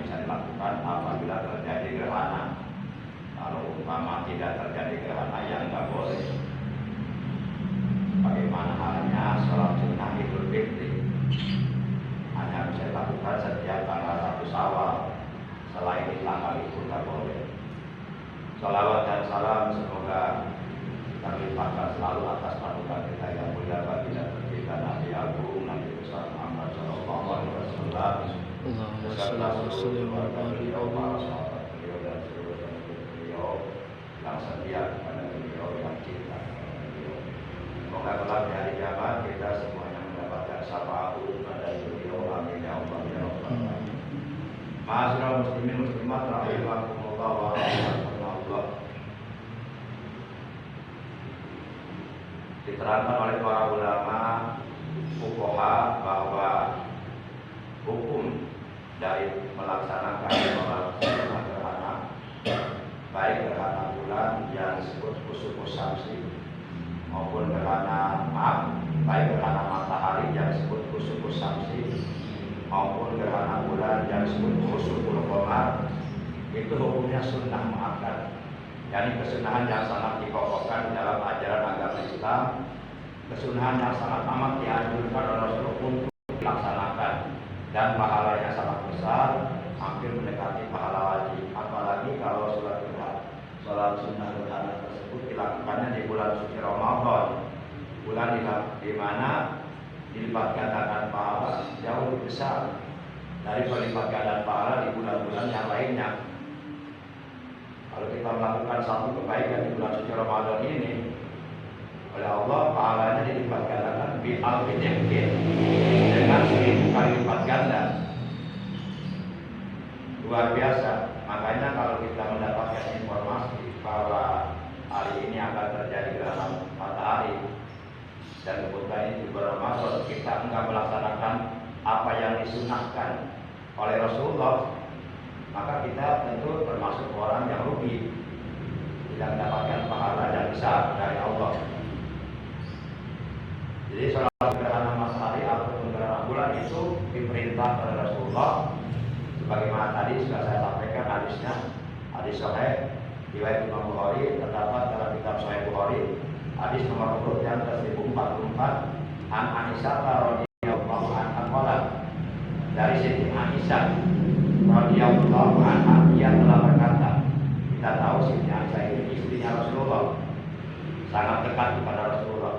bisa dilakukan apabila terjadi gerhana. Kalau umpama tidak terjadi gerhana yang nggak boleh. Bagaimana halnya sholat sunnah Idul Fitri? Hanya bisa dilakukan setiap tanggal 1 Syawal. Selain di tanggal itu nggak boleh. Shalawat dan salam semoga terlimpahkan selalu atas panutan kita yang mulia baginda kita Nabi Agung Nabi besar Muhammad Shallallahu Alaihi Wasallam. Allahumma shalli wa sallim wa barik yang setia kepada beliau, yang cinta kepada beliau. Semoga kelak di hari kiamat kita semuanya mendapatkan syafaat dari beliau. Amin ya Allah ya Rabbal. Ma'asyiral muslimin muslimat rahimakumullah wa rahimakumullah. Diterangkan oleh para ulama fuqaha bahwa hukum dari melaksanakan sholat gerhana, baik gerhana bulan yang disebut kusufus syamsi maupun baik gerhana matahari yang disebut kusufus syamsi maupun gerhana bulan yang disebut kusuful qamar, itu hukumnya sunnah muakkad. Yani kesunahan yang sangat dikokohkan dalam ajaran agama Islam, kesunahan yang sangat amat dianjurkan oleh Rasulullah untuk dilaksanakan, dan pahalanya sangat besar, hampir mendekati pahala wajib. Apalagi kalau sholat sunnah gerhana tersebut dilakukannya di bulan suci Ramadan, bulan di mana dilipat gandakan pahala jauh lebih besar dari pelipat gandaan pahala di bulan-bulan yang lainnya. Kalau kita melakukan satu kebaikan di bulan suci Ramadan ini, oleh Allah pahalanya dilipat gandakan dengan 1000 kali lipat ganda. Luar biasa. Makanya kalau kita mendapatkan informasi bahwa hari ini akan terjadi gerhana matahari dan kebetulan ini bulan Ramadan, kita enggak melaksanakan apa yang disunahkan oleh Rasulullah, maka kita tentu termasuk orang yang rugi, tidak mendapatkan pahala yang besar dari Allah. Jadi sholat gerhana matahari ataupun gerhana bulan itu diperintah oleh Rasulullah, sebagaimana tadi sudah saya sampaikan hadisnya, hadis sahih riwayat Imam Bukhari, terdapat dalam kitab Sahih Bukhari, hadis nomor urut yang ke-1044, an Aisyah radhiyallahu anha qalat, dari Siti Aisyah radhiyallahu anha, ia telah berkata. Kita tahu Siti Aisyah ini istrinya Rasulullah, sangat dekat kepada Rasulullah.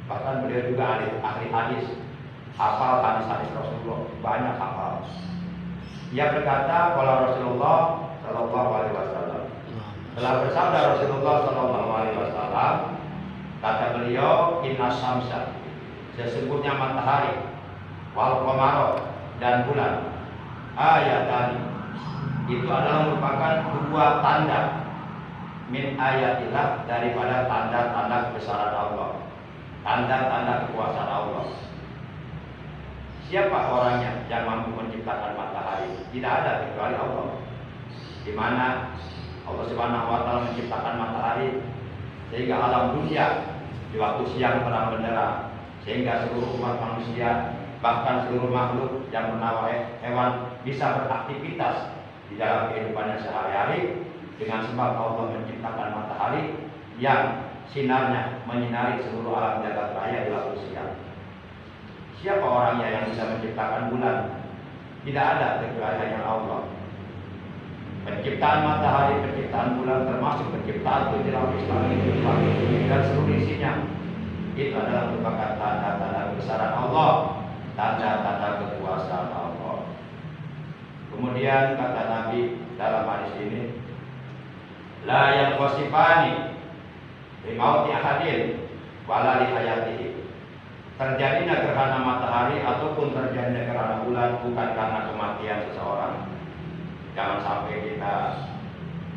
Bahkan beliau juga ahli hadis, hafal hadis-hadis Rasulullah, banyak hafal. Ia berkata, kalau Rasulullah Shallallahu Alaihi Wasallam telah bersabda Rasulullah Shallallahu Alaihi Wasallam, kata beliau, inna syamsa, sesungguhnya matahari, wal qamara, dan bulan, ayatani, itu adalah merupakan dua tanda min ayatillah, daripada tanda-tanda kebesaran Allah, tanda-tanda kekuasaan Allah. Siapa orangnya yang mampu menciptakan matahari? Tidak ada kecuali Allah. Di mana Allah Subhanahu wa taala menciptakan matahari sehingga alam dunia di waktu siang terang benderang, sehingga seluruh umat manusia, bahkan seluruh makhluk yang bernama hewan bisa beraktivitas di dalam kehidupannya sehari-hari dengan sebab Allah menciptakan matahari yang sinarnya menyinari seluruh alam jagat raya di waktu siang. Siapa orangnya yang bisa menciptakan bulan? Tidak ada kecuali hanya Allah. Penciptaan matahari, penciptaan bulan, termasuk penciptaan tujuh lapis langit, dan seluruh isinya, itu adalah merupakan tanda-tanda kebesaran Allah, tanda-tanda kekuasaan Allah. Kemudian kata Nabi dalam hadis ini, la yanqasifani limauti ahadin wala li hayatihi. Terjadinya gerhana matahari ataupun terjadinya gerhana bulan bukan karena kematian seseorang. Jangan sampai kita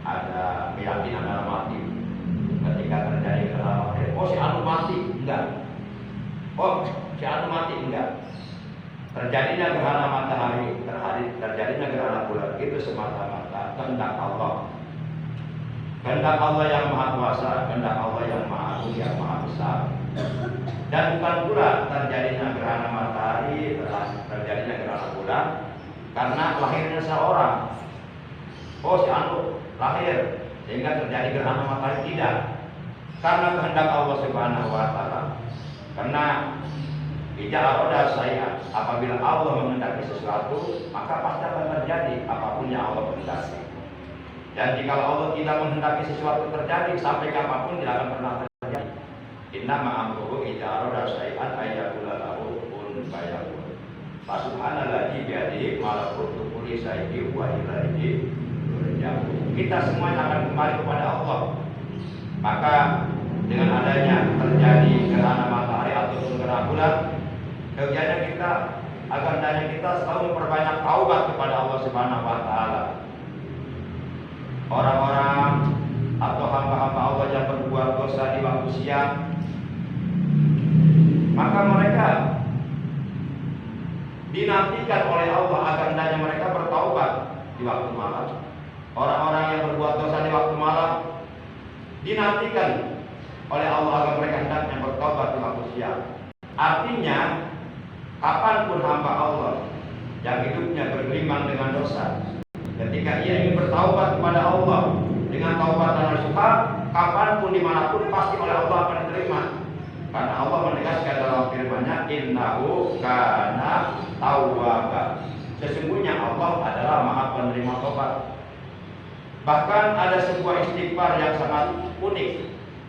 ada keyakinan dalam hati ketika terjadi gerhana matahari, oh si anu mati, enggak. Oh si anu mati, enggak. Terjadinya gerhana matahari, terjadinya gerhana bulan, itu semata-mata kehendak Allah. Kehendak Allah yang maha kuasa, kehendak Allah yang maha agung, yang maha besar. Dan bukan pula terjadinya gerhana matahari, terjadinya gerhana bulan karena lahirnya seorang. Oh, si anu lahir sehingga terjadi gerhana matahari, tidak. Karena kehendak Allah Subhanahu wa taala. Karena idza arada syai'an, apabila Allah menghendaki sesuatu, maka pasti akan terjadi apapun yang Allah kehendaki. Dan jika Allah tidak menghendaki sesuatu terjadi, sampai kapanpun tidak akan pernah terjadi. Innama amruhu idza arada syai'an ayyaqula lahu kun fayakun. Subhanalladzi biyadihi malakutu kulli syai'in wa ilaihi turja'un. Kita semuanya akan kembali kepada Allah. Maka dengan adanya terjadi gerhana matahari ataupun gerhana bulan, kegiatan kita agar daya kita selalu memperbanyak taubat kepada Allah Subhanahu wa taala. Orang-orang atau hamba-hamba Allah yang berbuat dosa di waktu siang, maka mereka dinantikan oleh Allah agar daya mereka bertaubat di waktu malam. Orang-orang yang berbuat dosa di waktu malam dinantikan oleh Allah agar mereka hendaknya bertobat di waktu siang. Artinya, kapanpun hamba Allah yang hidupnya bergelimang dengan dosa, ketika ia ingin bertaubat kepada Allah dengan taubatan nasuha, kapanpun dimanapun pasti oleh Allah akan diterima. Karena Allah menegaskan dalam firman-Nya, innahu kana tawwaba. Sesungguhnya Allah adalah Maha Penerima Taubat. Bahkan ada sebuah istighfar yang sangat unik,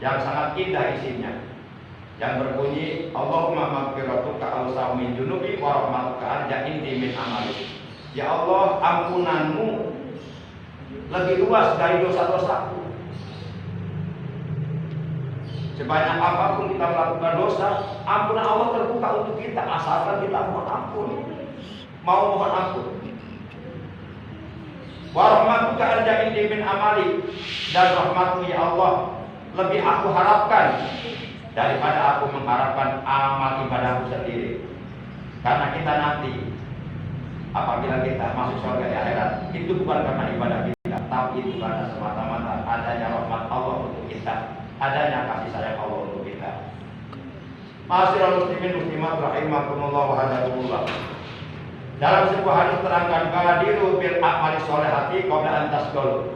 yang sangat indah isinya, yang berbunyi Allahumma maghfiratuka awsa'u min junubi wa rahmatuka arja inti min amali. Ya Allah, ampunanmu lebih luas dari dosa-dosaku. Sebanyak apapun kita melakukan dosa, ampunan Allah terbuka untuk kita, asalkan kita mohon ampun, mau mohon ampun. Wa rahmatuka arja inti min amali, dan rahmatmu ya Allah lebih aku harapkan daripada aku mengharapkan amal ibadahku sendiri. Karena kita nanti apabila kita masuk surga di akhirat, itu bukan karena ibadah kita, tapi itu karena semata-mata adanya rahmat Allah untuk kita, adanya kasih sayang Allah untuk kita. Ma'asyiral muslimin muslimat rahimakumullah wa hadakumullah. Dalam sebuah hadis terangkan, badiru bil amali sholihati qabla an tasqalu.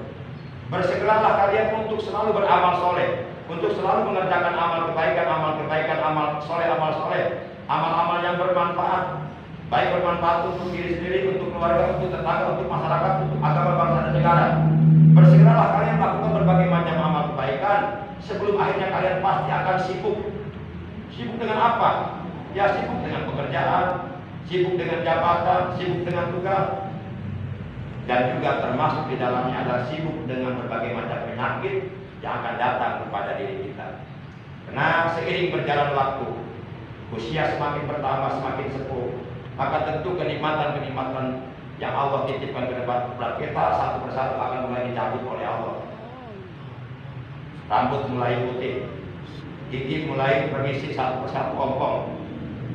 Bersegeralah kalian untuk selalu beramal soleh, untuk selalu mengerjakan amal kebaikan, amal soleh, amal-amal yang bermanfaat, baik bermanfaat untuk diri sendiri, untuk keluarga, untuk tetangga, untuk masyarakat, untuk agama, bangsa dan negara. Bersegeralah kalian melakukan berbagai macam amal kebaikan sebelum akhirnya kalian pasti akan sibuk. Sibuk dengan apa? Ya sibuk dengan pekerjaan, sibuk dengan jabatan, sibuk dengan tugas. Dan juga termasuk di dalamnya adalah sibuk dengan berbagai macam penyakit yang akan datang kepada diri kita. Karena seiring berjalan waktu, usia semakin bertambah, semakin sepuh, maka tentu kenikmatan-kenikmatan yang Allah titipkan ke depan kita satu persatu akan mulai dicabut oleh Allah. Rambut mulai putih, gigi mulai berisi satu persatu ompong,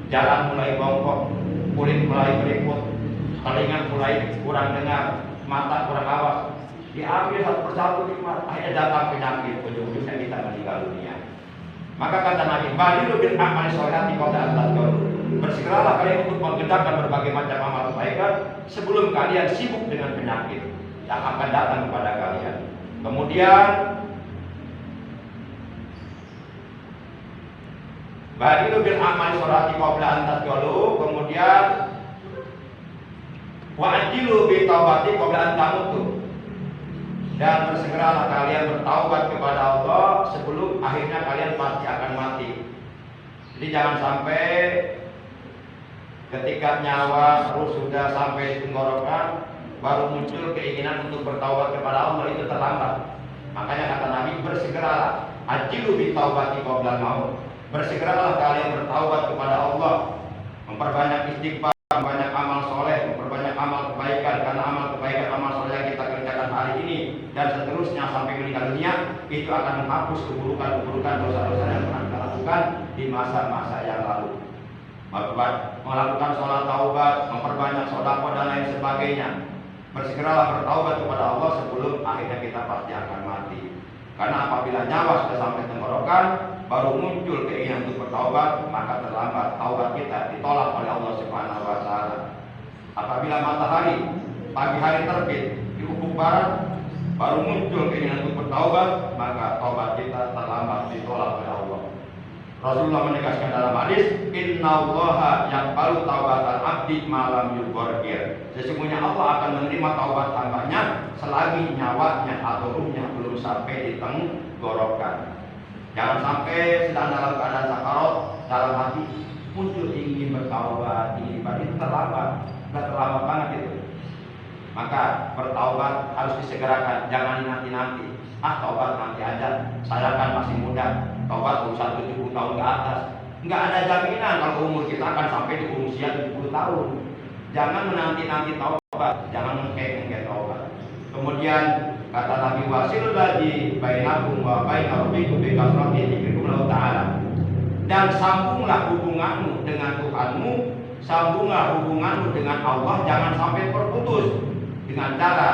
jalan mulai bongkok, kulit mulai keriput, telinga mulai kurang dengar, mata kurang awas. Diambil satu persatu nikmat, akhirnya datang penyakit, ujung-ujungnya kita meninggal dunia. Maka kata Nabi, badiru bil amali sholihati qabla an tasqalu. Bersegeralah kalian untuk mengerjakan berbagai macam amal kebaikan sebelum kalian sibuk dengan penyakit yang akan datang kepada kalian. Kemudian badiru bil amali sholihati qabla an tasqalu. Kemudian wa'ajilu bi taubati qabla an tamutu. Dan bersegeralah kalian bertaubat kepada Allah sebelum akhirnya kalian pasti akan mati. Jadi jangan sampai ketika nyawa terus sudah sampai di tenggorokan baru muncul keinginan untuk bertaubat kepada Allah, itu terlambat. Makanya kata Nabi, bersegeralah, ajilu bi taubati qabla maut. Bersegeralah kalian bertaubat kepada Allah, memperbanyak istighfar, memperbanyak amal soleh, memperbanyak amal kebaikan. Karena amal kebaikan, amal soleh yang kita kerjakan hari ini dan seterusnya sampai meninggal dunia, itu akan menghapus keburukan-keburukan, dosa-dosa yang pernah kita lakukan di masa-masa yang lalu. Melakukan sholat taubat, memperbanyak sedekah dan lain sebagainya. Bersegeralah bertaubat kepada Allah sebelum akhirnya kita pasti akan mati. Karena apabila nyawa sudah sampai tenggorokan, baru muncul keinginan untuk bertaubat, maka terlambat, taubat kita ditolak oleh Allah Subhanahu wa taala. Apabila matahari pagi hari terbit di ufuk barat, baru muncul keinginan untuk bertaubat, maka taubat kita terlambat ditolak oleh Allah. Rasulullah menegaskan dalam hadis, innallaha yaqbalu taubatal abdi malam yughfir. Sesungguhnya Allah akan menerima taubat hambanya selagi nyawanya atau ruhnya belum sampai di tenggorokan. Jangan sampai sedang dalam keadaan sakarat, dalam hati muncul ingin bertaubat, ingin ibadah, itu terlambat. Sudah terlambat banget itu. Maka bertaubat harus disegerakan, jangan dinanti-nanti. Taubat nanti aja, saya kan masih muda, taubat urusan 70 tahun ke atas. Enggak ada jaminan kalau umur kita akan sampai di usia 70 tahun. Jangan menanti-nanti taubat, jangan mengkek taubat. Kemudian kata Nabi, wasilul ladzi bainakum wa baina rabbikum bi kasrati dzikrillah ta'ala. Dan sambunglah hubunganmu dengan Tuhanmu, sambunglah hubunganmu dengan Allah, jangan sampai terputus dengan cara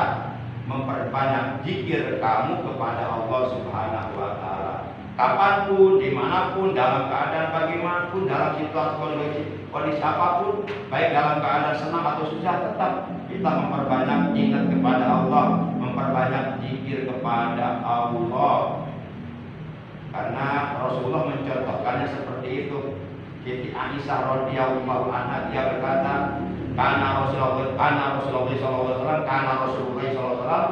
memperbanyak zikir kamu kepada Allah Subhanahu wa Ta'ala. Kapanpun, dimanapun, dalam keadaan bagaimanapun, dalam situasi kondisi apapun, baik dalam keadaan senang atau susah, tetap kita memperbanyak ingat kepada Allah, memperbanyak zikir kepada Allah. Karena Rasulullah mencontohkannya seperti itu. Siti Aisyah radhiyallahu anha, dia berkata, Kana Rasulullah sallallahu alaihi wasallam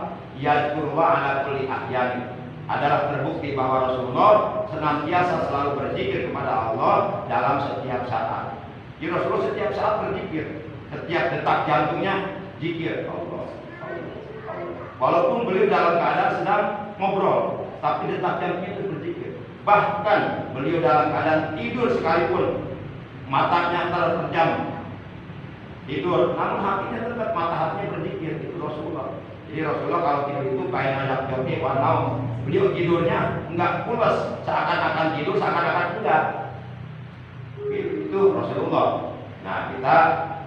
yadhkurullah ala kulli ahyan. Adalah terbukti bahwa Rasulullah senantiasa selalu berzikir kepada Allah dalam setiap saat. Jadi Rasulullah setiap saat berzikir, setiap detak jantungnya zikir Allah. Walaupun beliau dalam keadaan sedang ngobrol, tapi detak jantungnya itu berzikir. Bahkan beliau dalam keadaan tidur sekalipun, matanya terpejam tidur, namun hatinya tetap, mata hatinya berzikir. Itu Rasulullah. Jadi Rasulullah kalau tidur itu kayak anak joki warna. Beliau tidurnya enggak pulas, seakan-akan tidur, seakan-akan enggak. Itu Rasulullah. Nah, kita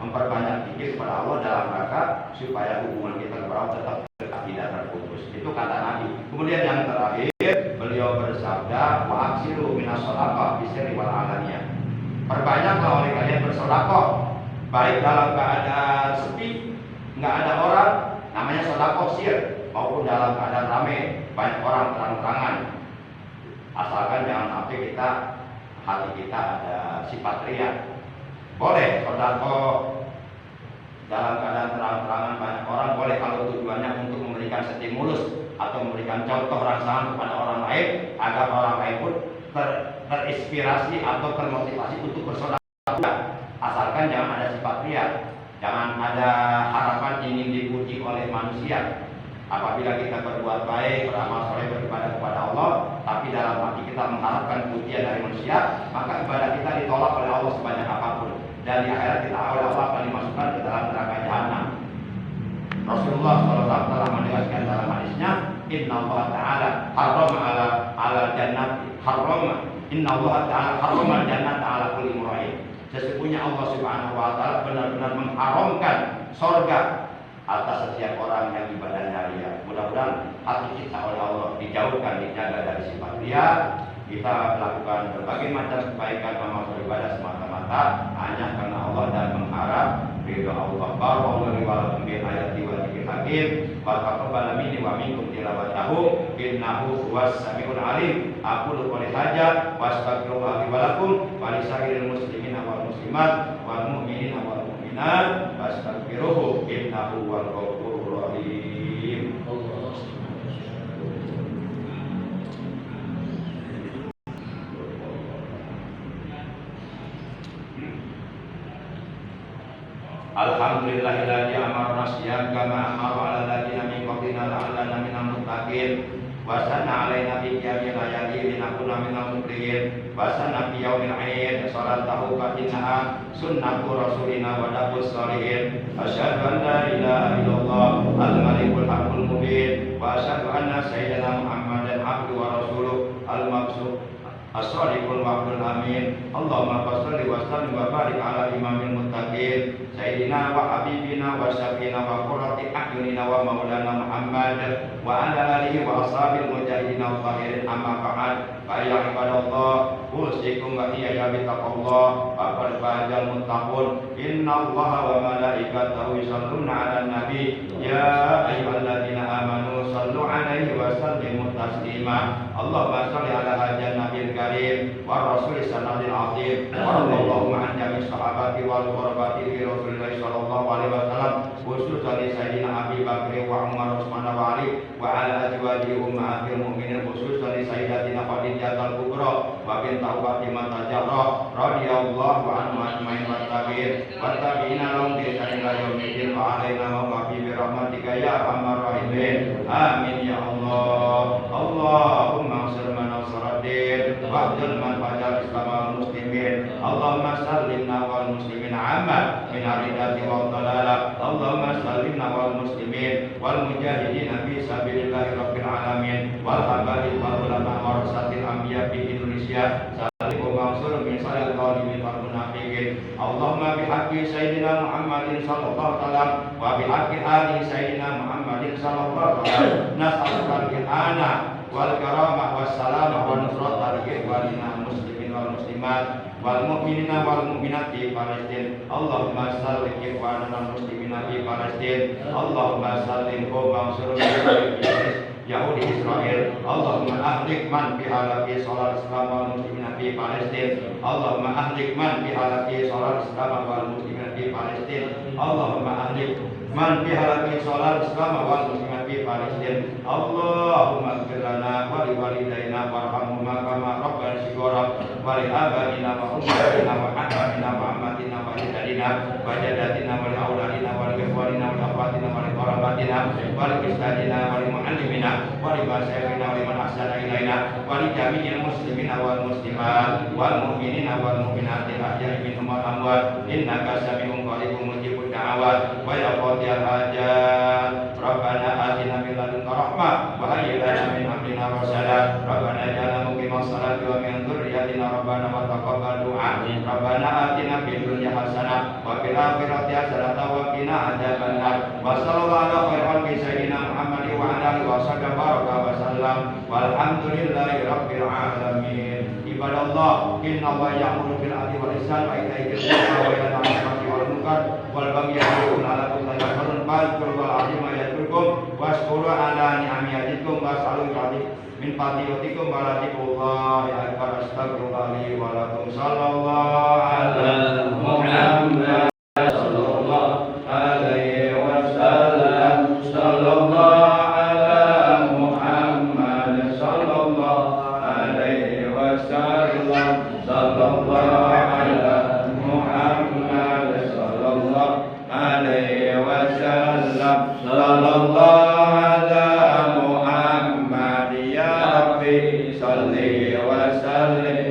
memperbanyak zikir kepada Allah dalam rangka supaya hubungan kita kepada Allah tetap dekat, tidak terputus. Itu kata Nabi. Kemudian yang terakhir, beliau bersabda, wa aksiru minas shadaqah bisirri wal alaniyah. Perbanyaklah oleh kalian bersedekah, baik dalam keadaan sepi, nggak ada orang, namanya sedekah sir, maupun dalam keadaan ramai, banyak orang terang-terangan. Asalkan jangan sampai kita, hati kita ada sifat riya. Boleh sedekah dalam keadaan terang-terangan banyak orang, boleh kalau tujuannya untuk memberikan stimulus atau memberikan contoh rangsangan kepada orang lain, agar orang lain pun terinspirasi atau termotivasi untuk bersedekah. Asalkan jangan ada sifat riya, jangan ada harapan ingin dipuji oleh manusia. Apabila kita berbuat baik, beramal soleh, beribadah kepada Allah, tapi dalam hati kita mengharapkan pujian dari manusia, maka ibadah kita ditolak oleh Allah sebanyak apapun, dan di akhirat kita oleh Allah akan dimasukkan ke dalam neraka jahanam. Rasulullah SAW telah menegaskan dalam hadisnya, Inna Allah Ta'ala harrama ala jannati harrama Inna Allah Ta'ala harrama jannata ala kulli muraid. Sesungguhnya Allah Subhanahu wa Ta'ala benar-benar mengharamkan sorga atas setiap orang yang ibadahnya riya. Mudah-mudahan hati kita oleh Allah dijauhkan, dijaga dari sifat riya. Kita melakukan berbagai macam kebaikan amal beribadah semata-mata hanya karena Allah dan mengharap ridha Allah. Barakallahu wa lakum bil ayati wa dzikril hakim wa taqabbal minni wa minkum tilawatahu innahu huwas samiul alim. Aqulu qouli hadza wa astaghfirullah li wa lakum wa lisairil muslimina wal muslimat wal mu'minina wal mu'minat wastaghfiruhu innahu huwal ghafurur rahim. Alhamdulillahilladzi amarna siyam kama amara 'alal ladzina min qablina la'allana minal muttaqin wa sanna 'alaina bi qiyamil layali linakuna minal muflihin wa sanna fi yaumil 'id salatahu fa innaha sunnatu rasulina wa dabus sholihin. Asyhadu an la ilaha illallah al-malikul haqqul mubin wa asyhadu anna sayyidina Muhammadan abduhu wa rasuluh al-mabsuh as-shadiqul wa'dul amin. Allahumma shalli wa sallim wa barik ala imamil muttaqin sayyidina wa habibina wa syafiina wa qurrati a'yunina wa maulana Muhammad wa ala alihi wa ashabil mujahidin al-tahirin. Amma ba'd, fa ya ibadallah usikum wa iyaya bittaqullah faqad fazal muttaqun. Innallaha wa malaikatahu yusholluna 'alan nabi ya ayyuhalladzina amanu shallu 'alaihi wa sallimu taslima. Allahumma shalli ala hajan nabil karim wa rasul sanadil azim wa radallahu an jami' sahabati wal qurabati li Rasulillah sallallahu alaihi wasallam khususan li sayyidina Abi Bakr wa Umar Utsman wa Ali wa ala azwaji ummahatil mu'minin khususan li sayyidatina Khadijah al-Kubra wa bint Fatimah al-Zahra radhiyallahu anhu ajmain wa tabi'ina lahum bi ihsan ila yaumil wa alaina wa bi rahmatika ya arhamar rahimin. Amin ya Allah. Allahumma ansur man nasaraddin wahdil man fajal islam wal muslimin. Allahumma sallimna wal muslimin amma min aridati wa dalalah. Allahumma sallimna wal muslimin wal mujahidin fi sabilillahi rabbil alamin wal habaib wal ulama warasatil anbiya fi Indonesia. Sallim wa ansur min salil zalimin wal munafiqin. Allahumma bihaqqi sayyidina Muhammadin sallallahu alaihi wasallam wa bihaqqi ali sayyidina Muhammadin sallallahu alaihi wasallam nas'aluka al-ihana wal karamah was salamah wa nusrat al-ikhwanina muslimin wal muslimat wal mu'minina wal mu'minat fi Palestin. Allahumma sallim ikhwanana muslimina fi Palestin. Allahumma sallim wa ansur Yahudi Israel. Allahumma ahlik man fi halaqi salat Islam wal muslimin fi Palestin. Allahumma ahlik man fi halaqi salat Islam wal muslimin fi Palestin. Allahumma ahlik man fi halaqi salat Islam wal muslimin fi Palestin. Allahumma ighfir lana wa li walidayna warhamhuma kama rabbana shighara wa li abaina wa ummatina wa ahbabina wa ammatina wa jadadina wa jadatina wa li auladina wa li ikhwanina wa li akhwatina wa li qarabatina wa li istadina wa li muallimina wa li masyaykhina wa li man ahsana ilaina wa li jami'il muslimina wal muslimat wal mu'minina wal mu'minati ahya'i minhum wal amwat innaka sami'un qaribun mujibud da'awat wa ya qadiyal hajat. Rabbana atina min ladunka rahmah wa hayyi lana min amrina rashada. Rabbana ja'alna muqimas salati wa min dzurriyyatina rabbana wa taqabbal du'a. Rabbana atina fid dunya hasanah wa fil akhirati hasanah wa qina adzabannar. Wa sallallahu ala khairil sayyidina Muhammad wa ala alihi wa sahbihi baraka wa sallam walhamdulillahi rabbil alamin. Ibadallah, inna Allah ya'muru bil 'adli wal ihsan wa ita'i dzil qurba wa yanha 'anil fahsya'i wal munkar wal baghi ya'idhukum la'allakum tadhakkarun. Fadhkurul 'azima yadhkurkum washkuru 'ala ni'ami yazidkum was'alu min fadlatikum wa latiqullahi akbar. Astaghfirullah li wa lakum. Sallallahu ala Muhammad sallallahu alaihi wasallam. Sallallahu ala Muhammad sallallahu alaihi wasallam. Sallallahu ala Muhammad sallallahu alaihi wasallam. Sallallahu ala Muhammad ya Rabbi salli wa sallim